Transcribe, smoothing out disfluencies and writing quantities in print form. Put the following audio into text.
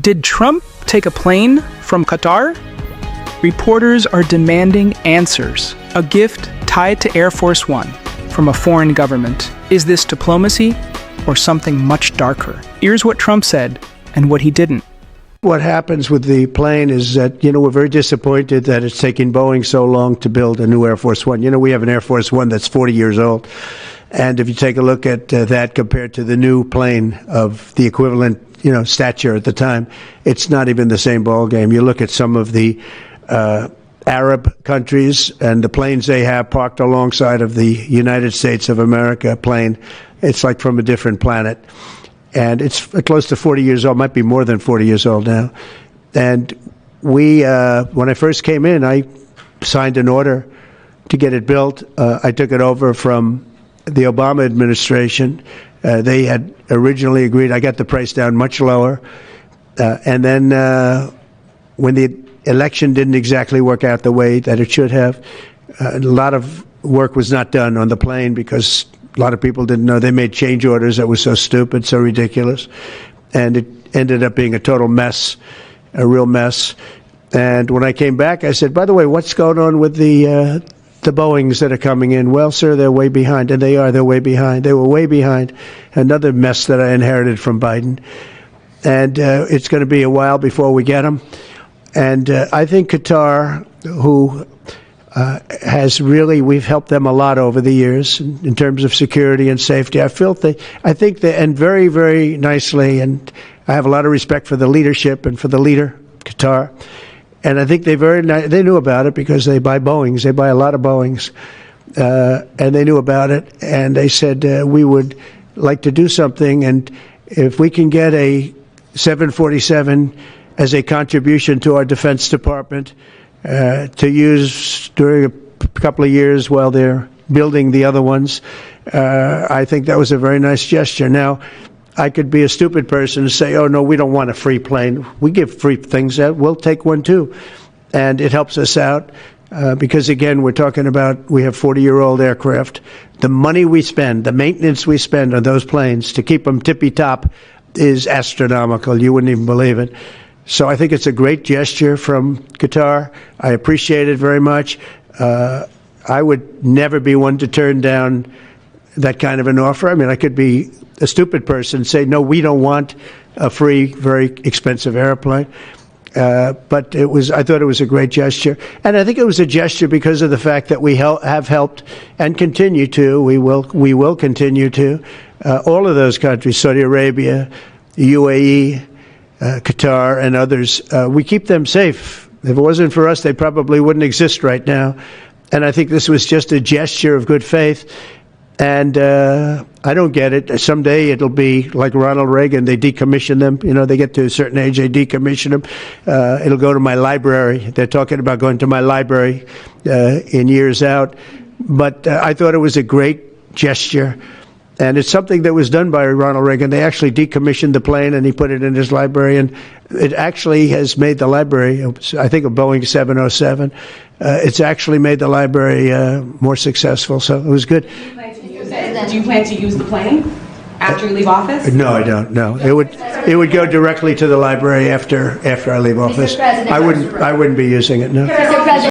Did Trump take a plane from Qatar? Reporters are demanding answers. A gift tied to Air Force One from a foreign government. Is this diplomacy or something much darker? Here's what Trump said and what he didn't. What happens with the plane is that, we're very disappointed that it's taking Boeing so long to build a new Air Force One. We have an Air Force One that's 40 years old. And if you take a look at that compared to the new plane of the equivalent, stature at the time, it's not even the same ballgame. You look at some of the Arab countries and the planes they have parked alongside of the United States of America plane. It's like from a different planet. And it's close to 40 years old, might be more than 40 years old now. And we, when I first came in, I signed an order to get it built. I took it over from the Obama administration. They had originally agreed. I got the price down much lower. And then when the election didn't exactly work out the way that it should have, a lot of work was not done on the plane because a lot of people didn't know. They made change orders that were so stupid, so ridiculous. And it ended up being a total mess, a real mess. And when I came back, I said, by the way, what's going on with the Boeings that are coming in? Well, sir, they're way behind. And they are. They're way behind. They were way behind. Another mess that I inherited from Biden. And it's going to be a while before we get them. And I think Qatar, who has really, we've helped them a lot over the years in terms of security and safety. I think they, and very, very nicely, and I have a lot of respect for the leadership and for the leader, Qatar. And I think they knew about it because they buy Boeings. They buy a lot of Boeings. And they knew about it. And they said, we would like to do something. And if we can get a 747 as a contribution to our Defense Department to use during a couple of years while they're building the other ones, I think that was a very nice gesture. Now, I could be a stupid person and say, oh, no, we don't want a free plane. We give free things out. We'll take one, too. And it helps us out because, again, we're talking about we have 40-year-old aircraft. The money we spend, the maintenance we spend on those planes to keep them tippy-top is astronomical. You wouldn't even believe it. So I think it's a great gesture from Qatar. I appreciate it very much. I would never be one to turn down that kind of an offer. I mean, I could be a stupid person and say, no, we don't want a free, very expensive airplane. But I thought it was a great gesture. And I think it was a gesture because of the fact that we have helped and continue to, we will continue to, all of those countries, Saudi Arabia, UAE, Qatar, and others. We keep them safe. If it wasn't for us, they probably wouldn't exist right now. And I think this was just a gesture of good faith. And I don't get it. Someday it'll be like Ronald Reagan. They decommission them. They get to a certain age, they decommission them. It'll go to my library. They're talking about going to my library in years out. But I thought it was a great gesture. And it's something that was done by Ronald Reagan. They actually decommissioned the plane and he put it in his library. And it actually has made the library, I think, a Boeing 707. It's actually made the library more successful. So it was good. Do you plan to use the plane after you leave office? No, I don't. No, it would go directly to the library after I leave office. I wouldn't be using it. No.